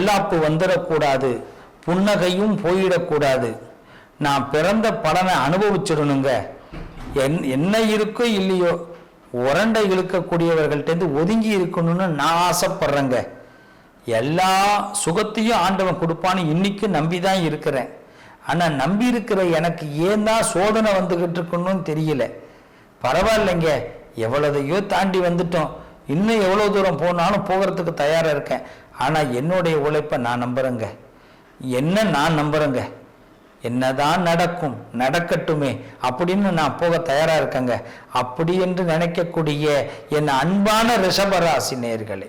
பொல்லாப்பு வந்துடக்கூடாது, புன்னகையும் போயிடக்கூடாது, நான் பிறந்த பலனை அனுபவிச்சிடணுங்க, என்ன இருக்கோ இல்லையோ உரண்டை இழுக்கக்கூடியவர்கள்ட்டேருந்து ஒதுங்கி இருக்கணும்னு நான் ஆசைப்படுறேங்க. எல்லா சுகத்தையும் ஆண்டவன் கொடுப்பான்னு இன்னைக்கு நம்பிதான் இருக்கிறேன். ஆனால் நம்பி இருக்கிற எனக்கு ஏன் தான் சோதனை வந்துகிட்டு இருக்கணும்னு தெரியல. பரவாயில்லைங்க, எவ்வளதையோ தாண்டி வந்துட்டோம், இன்னும் எவ்வளோ தூரம் போனாலும் போகிறதுக்கு தயாராக இருக்கேன். ஆனால் என்னுடைய உழைப்பை நான் நம்புகிறேங்க, நான் நம்புகிறேங்க. என்னதான் நடக்கும் நடக்கட்டுமே அப்படின்னு நான் போக தயாராக இருக்கேங்க. அப்படி என்று நினைக்கக்கூடிய என் அன்பான ரிஷபராசி நேயர்களே,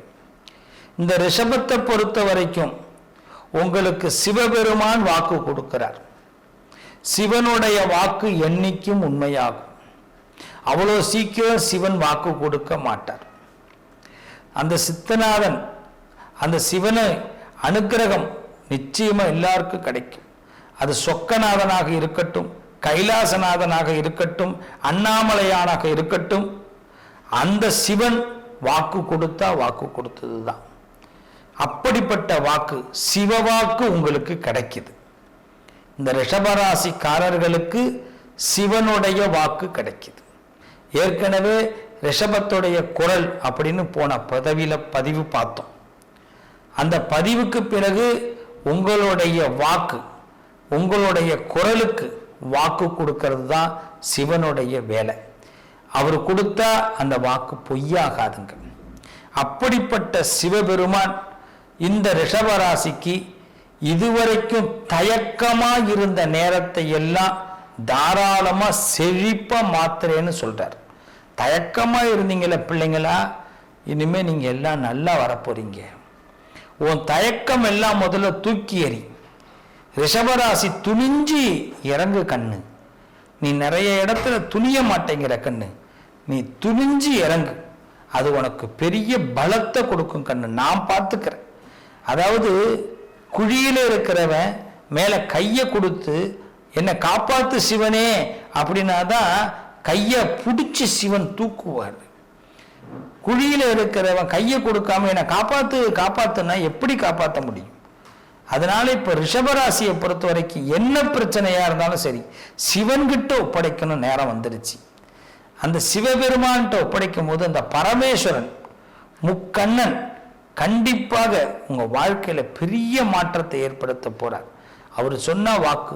இந்த ரிஷபத்தை பொறுத்த வரைக்கும் உங்களுக்கு சிவபெருமான் வாக்கு கொடுக்கிறார். சிவனுடைய வாக்கு என்னைக்கும் உண்மையாகும். அவ்வளோ சீக்கிரம் சிவன் வாக்கு கொடுக்க மாட்டார். அந்த சித்தநாதன், அந்த சிவனை அனுக்கிரகம் நிச்சயமா எல்லாருக்கும் கிடைக்கும். அது சொக்கநாதனாக இருக்கட்டும், கைலாசநாதனாக இருக்கட்டும், அண்ணாமலையானாக இருக்கட்டும், அந்த சிவன் வாக்கு கொடுத்தா வாக்கு கொடுத்தது தான். அப்படிப்பட்ட வாக்கு சிவவாக்கு உங்களுக்கு கிடைக்குது. இந்த ரிஷபராசிக்காரர்களுக்கு சிவனுடைய வாக்கு கிடைக்குது. ஏற்கனவே ரிஷபத்துடைய குரல் அப்படின்னு போன பதிவு பார்த்தோம். அந்த பதிவுக்கு பிறகு உங்களுடைய வாக்கு, உங்களுடைய குரலுக்கு வாக்கு கொடுக்கிறது தான் சிவனுடைய வேலை. அவர் கொடுத்தா அந்த வாக்கு பொய்யாகாதுங்க. அப்படிப்பட்ட சிவபெருமான் இந்த ரிஷபராசிக்கு இதுவரைக்கும் தயக்கமா இருந்த நேரத்தை எல்லாம் தாராளமா செழிப்பா மாத்திரேன்னு சொல்றார். தயக்கமா இருந்தீங்கள பிள்ளைங்களா, இனிமே நீங்க எல்லாம் நல்லா வரப்போறீங்க. உன் தயக்கம் எல்லாம் முதல்ல தூக்கி எறி. ரிஷபராசி துணிஞ்சி இறங்கு கண்ணு. நீ நிறைய இடத்துல துணிய மாட்டேங்கிற கண்ணு, நீ துணிஞ்சு இறங்கு. அது உனக்கு பெரிய பலத்தை கொடுக்கும் கண்ணு, நான் பார்த்துக்கிறேன். அதாவது குழியில இருக்கிறவன் மேல கையை கொடுத்து என்னை காப்பாத்து சிவனே அப்படின்னாதான் கையை பிடிச்சி சிவன் தூக்குவார். குழியில இருக்கிறவன் கையை கொடுக்காம என்னை காப்பாத்துனா எப்படி காப்பாற்ற முடியும்? அதனால இப்ப ரிஷபராசியை பொறுத்த வரைக்கும் என்ன பிரச்சனையா இருந்தாலும் சரி, சிவன்கிட்ட ஒப்படைக்கணும் நேரம் வந்துருச்சு. அந்த சிவபெருமான்கிட்ட ஒப்படைக்கும் போது அந்த பரமேஸ்வரன் முக்கண்ணன் கண்டிப்பாக உங்க வாழ்க்கையில பெரிய மாற்றத்தை ஏற்படுத்த போறார். அவர் சொன்ன வாக்கு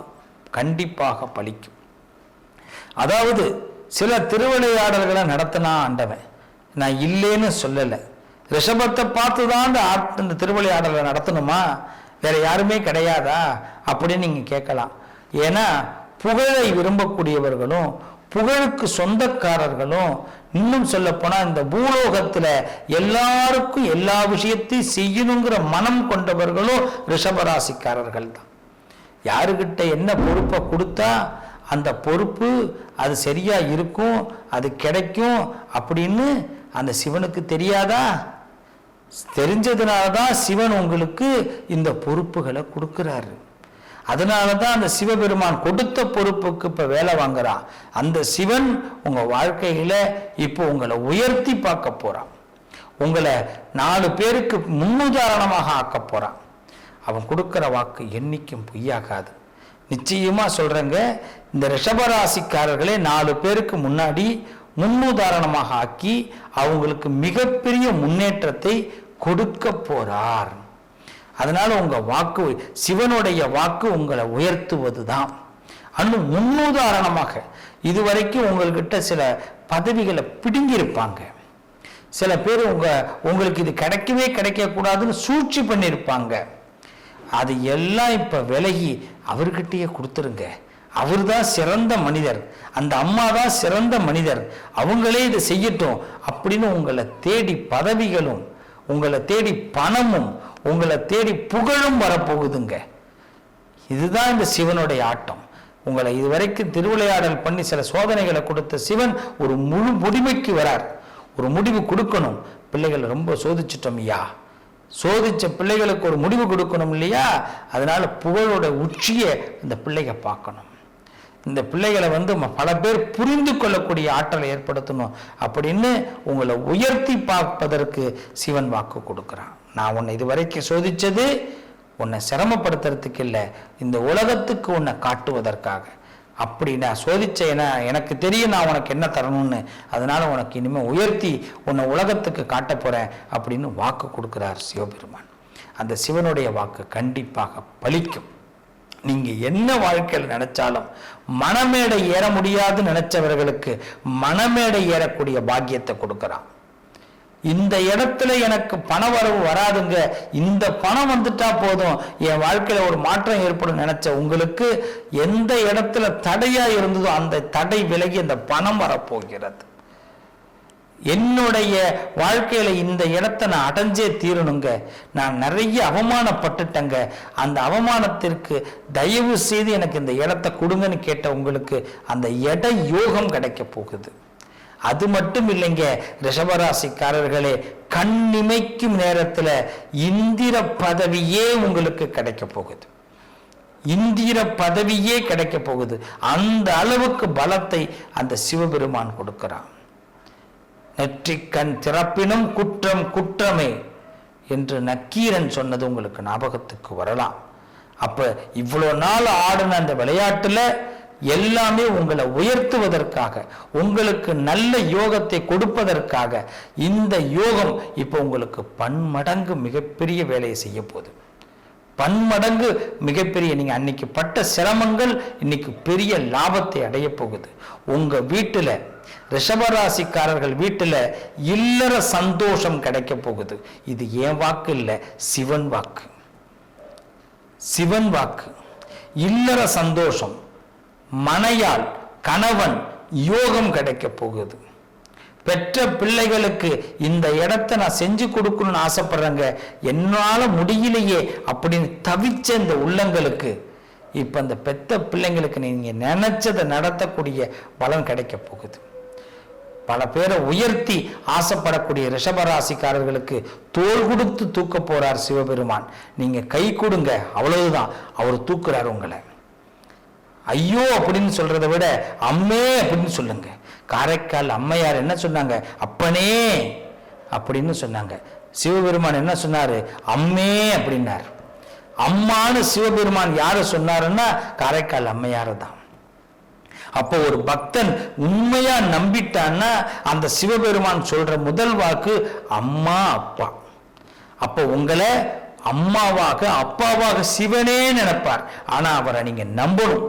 கண்டிப்பாக பலிக்கும். அதாவது சில திருவிளையாடல்களை நடத்தினா ஆண்டவன், நான் இல்லைன்னு சொல்லலை. ரிஷபத்தை பார்த்துதான் அந்த திருவிளையாடலை நடத்தணுமா, வேற யாருமே கிடையாதா அப்படின்னு நீங்க கேட்கலாம். ஏன்னா புகழை விரும்பக்கூடியவர்களும் புகழுக்கு சொந்தக்காரர்களும், இன்னும் சொல்ல போனா இந்த பூலோகத்துல எல்லாருக்கும் எல்லா விஷயத்தையும் செய்யணுங்கிற மனம் கொண்டவர்களும் ரிஷபராசிக்காரர்கள் தான். யாருக்கிட்ட என்ன பொறுப்பை கொடுத்தா அந்த பொறுப்பு அது சரியா இருக்கும், அது கிடைக்கும் அப்படின்னு அந்த சிவனுக்கு தெரியாதா? தெரிஞ்சதுனாலதான் சிவன் உங்களுக்கு இந்த பொறுப்புகளை கொடுக்கிறாரு. அதனாலதான் அந்த சிவபெருமான் கொடுத்த பொறுப்புக்கு இப்ப வேலை வாங்குறான். அந்த சிவன் உங்க வாழ்க்கையில இப்போ உங்களை உயர்த்தி பார்க்க போறான். உங்களை 4 பேருக்கு முன்னுதாரணமாக ஆக்க போறான். அவன் கொடுக்கிற வாக்கு என்னைக்கும் பொய்யாகாது. நிச்சயமா சொல்றேங்க, இந்த ரிஷபராசிக்காரர்களே 4 பேருக்கு முன்னாடி முன்னுதாரணமாக ஆக்கி அவங்களுக்கு மிகப்பெரிய முன்னேற்றத்தை கொடுக்க போறார். அதனால உங்க வாக்கு, சிவனுடைய வாக்கு உங்களை உயர்த்துவது தான். இன்னும் முன்னுதாரணமாக இதுவரைக்கும் உங்கள்கிட்ட சில பதவிகளை பிடுங்கியிருப்பாங்க. சில பேர் உங்களுக்கு இது கிடைக்கவே கிடைக்க கூடாதுன்னு சூழ்ச்சி பண்ணியிருப்பாங்க. அது எல்லாம் இப்ப விலகி அவர்கிட்டயே கொடுத்துருங்க. அவர் தான் சிறந்த மனிதர், அந்த அம்மா தான் சிறந்த மனிதர், அவங்களே இதை செய்யட்டும் அப்படின்னு உங்களை தேடி பதவிகளும், உங்களை தேடி பணமும், உங்களை தேடி புகழும் வரப்போகுதுங்க. இதுதான் இந்த சிவனுடைய ஆட்டம். உங்களை இதுவரைக்கும் திருவிளையாடல் பண்ணி சில சோதனைகளை கொடுத்த சிவன் ஒரு முழு முடிவுக்கு வரார். ஒரு முடிவு கொடுக்கணும். பிள்ளைகளை ரொம்ப சோதிச்சிட்டோம் ஐயா, சோதிச்ச பிள்ளைகளுக்கு ஒரு முடிவு கொடுக்கணும் இல்லையா? அதனால புகழோட உச்சியை இந்த பிள்ளைங்க பார்க்கணும். இந்த பிள்ளைகளை பல பேர் புரிந்து கொள்ளக்கூடிய ஆற்றலை ஏற்படுத்தணும் அப்படின்னு உங்களை உயர்த்தி பார்ப்பதற்கு சிவன் வாக்கு கொடுக்கிறான். நான் உன்னை இதுவரைக்கும் சோதிச்சது உன்னை சிரமப்படுத்துறதுக்கு இல்லை, இந்த உலகத்துக்கு உன்னை காட்டுவதற்காக. அப்படி நான் சோதிச்சேன்னா எனக்கு தெரியும் நான் உனக்கு என்ன தரணும்னு, அதனால உனக்கு இனிமேல் உயர்த்தி உன்னை உலகத்துக்கு காட்ட போறேன் அப்படின்னு வாக்கு கொடுக்கிறார் சிவபெருமான். அந்த சிவனுடைய வாக்கு கண்டிப்பாக பலிக்கும். நீங்க என்ன வாழ்க்கையில் நினைச்சாலும் மனமேடை ஏற முடியாது நினைச்சவர்களுக்கு மனமேடை ஏறக்கூடிய பாக்கியத்தை கொடுக்கிறான். இந்த இடத்துல எனக்கு பண வரவு வராதுங்க, இந்த பணம் வந்துட்டா போதும் என் வாழ்க்கையில ஒரு மாற்றம் ஏற்படும் நினைச்ச உங்களுக்கு எந்த இடத்துல தடையா இருந்ததோ அந்த தடை விலகி அந்த பணம் வரப்போகிறது. என்னுடைய வாழ்க்கையில இந்த இடத்தை நான் அடைஞ்சே தீரணுங்க, நான் நிறைய அவமானப்பட்டுட்டேங்க, அந்த அவமானத்திற்கு தயவு செய்து எனக்கு இந்த இடத்தை கொடுங்கன்னு கேட்ட உங்களுக்கு அந்த இட யோகம் கிடைக்க போகுது. அது மட்டும் இல்லைங்க ரிஷபராசிக்காரர்களே, கண்ணிமைக்கும் நேரத்துல இந்திர பதவியே உங்களுக்கு கிடைக்க போகுது. இந்திர பதவியே கிடைக்க போகுது. அந்த அளவுக்கு பலத்தை அந்த சிவபெருமான் கொடுக்கிறான். நெற்றிக்கண் திறப்பினும் குற்றம் குற்றமே என்று நக்கீரன் சொன்னது உங்களுக்கு ஞாபகத்துக்கு வரலாம். அப்ப இவ்வளவு நாள் ஆடின அந்த விளையாட்டுல எல்லாமே உங்களை உயர்த்துவதற்காக, உங்களுக்கு நல்ல யோகத்தை கொடுப்பதற்காக இந்த யோகம் இப்ப உங்களுக்கு பன்மடங்கு மிகப்பெரிய வேலையை செய்ய போகுது. பன்மடங்கு மிகப்பெரிய, நீங்க அன்னைக்கு பட்ட சிரமங்கள் இன்னைக்கு பெரிய லாபத்தை அடைய போகுது. உங்க வீட்டுல ரிஷபராசிக்காரர்கள் வீட்டுல இல்லற சந்தோஷம் கிடைக்க போகுது. இது என் வாக்கு இல்லை, சிவன் வாக்கு. சிவன் வாக்கு. இல்லற சந்தோஷம், மனையால் கணவன் யோகம் கிடைக்க போகுது. பெற்ற பிள்ளைகளுக்கு இந்த இடத்தை நான் செஞ்சு கொடுக்கணும்னு ஆசைப்படுறேங்க, என்னால முடியலையே அப்படின்னு தவிச்ச இந்த உள்ளங்களுக்கு இப்ப அந்த பெத்த பிள்ளைங்களுக்கு நீங்க நினைச்சதை நடத்தக்கூடிய பலன் கிடைக்க போகுது. பல பேரை உயர்த்தி ஆசைப்படக்கூடிய ரிஷபராசிக்காரர்களுக்கு தோள் கொடுத்து தூக்க போறார் சிவபெருமான். நீங்க கை கொடுங்க, அவ்வளவுதான், அவர் தூக்குறாரு உங்களை. ஐயோ அப்படின்னு சொல்றதை விட அம்மே அப்படின்னு சொல்லுங்க. காரைக்கால் அம்மையார் என்ன சொன்னாங்க? அப்பனே அப்படின்னு சொன்னாங்க. சிவபெருமான் என்ன சொன்னாரு? அம்மே அப்படின்னார். அம்மானு சிவபெருமான் யாரு சொன்னாருன்னா காரைக்கால் அம்மையாரு தான். அப்போ ஒரு பக்தன் உண்மையா நம்பிட்டான்னா அந்த சிவபெருமான் சொல்ற முதல் வாக்கு அம்மா அப்பா. அப்போ உங்களை அம்மாவாக அப்பாவாக சிவனே நினைப்பார். ஆனா அவரை நீங்க நம்பணும்.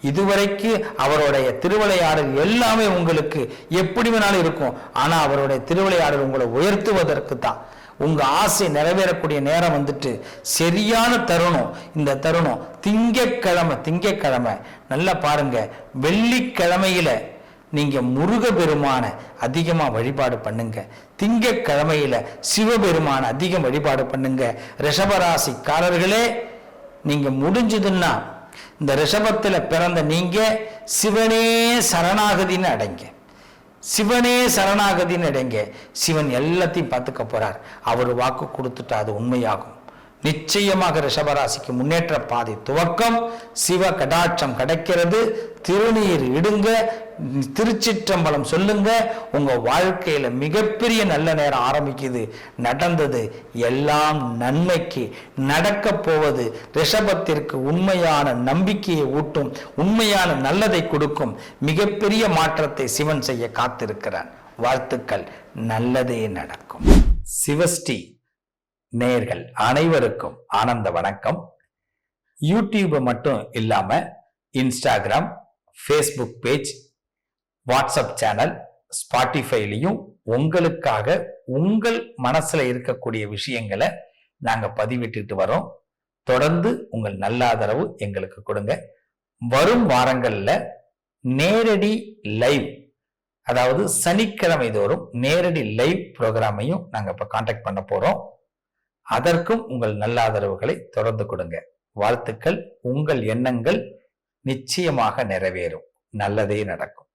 இதுவரைக்கு அவருடைய திருவிளையாடல் எல்லாமே உங்களுக்கு எப்படி வேணாலும் இருக்கும். ஆனா அவருடைய திருவிளையாடல் உங்களை உயர்த்துவதற்கு தான். உங்க ஆசை நிறைவேறக்கூடிய நேரம் வந்துட்டு சரியான தருணம். இந்த தருணம் திங்கட்கிழமை நல்லா பாருங்க. வெள்ளிக்கிழமையில நீங்க முருக பெருமான அதிகமா வழிபாடு பண்ணுங்க. திங்கட்கிழமையில சிவபெருமான அதிகம் வழிபாடு பண்ணுங்க. ரிஷபராசிக்காரர்களே, நீங்க முடிஞ்சதுன்னா இந்த ரிஷபத்துல பிறந்த நீங்க சிவனே சரணாகதின்னு அடைங்க. சிவனே சரணாகதின்னு அடைங்க. சிவன் எல்லாத்தையும் பார்த்துக்க போறார். அவர் வாக்கு கொடுத்துட்டா அது உண்மையாகும். நிச்சயமாக ரிஷபராசிக்கு முன்னேற்ற பாதை துவக்கம். சிவ கடாட்சம் கிடைக்கிறது. திருநீர் இடுங்க, திருச்சிற்றம்பலம் சொல்லுங்க. உங்க வாழ்க்கையில மிகப்பெரிய நல்ல நேரம் ஆரம்பிக்குது. நடந்தது எல்லாம் நன்மைக்கு. நடக்க போவது ரிஷபத்திற்கு உண்மையான நம்பிக்கையை ஊட்டும், உண்மையான நல்லதை கொடுக்கும். மிகப்பெரிய மாற்றத்தை சிவன் செய்ய காத்திருக்கிறான். வாழ்த்துக்கள், நல்லதே நடக்கும். சிவஸ்ரீ நேயர்கள் அனைவருக்கும் ஆனந்த வணக்கம். யூடியூப் மட்டும் இல்லாம Instagram, Facebook page, WhatsApp channel, ஸ்பாட்டிஃபைலையும் உங்களுக்காக உங்கள் மனசுல இருக்கக்கூடிய விஷயங்களை நாங்க பதிவிட்டுட்டு வரோம். தொடர்ந்து உங்கள் நல்ல ஆதரவு எங்களுக்கு கொடுங்க. வரும் வாரங்கள்ல நேரடி லைவ், அதாவது சனிக்கிழமை தோறும் நேரடி லைவ் ப்ரோக்ராமையும் நாங்க இப்ப கான்டாக்ட் பண்ண போறோம். அதற்கும் உங்கள் நல்ல ஆதரவுகளை தொடர்ந்து கொடுங்க. வாழ்த்துக்கள். உங்கள் எண்ணங்கள் நிச்சயமாக நிறைவேறும். நல்லதே நடக்கும்.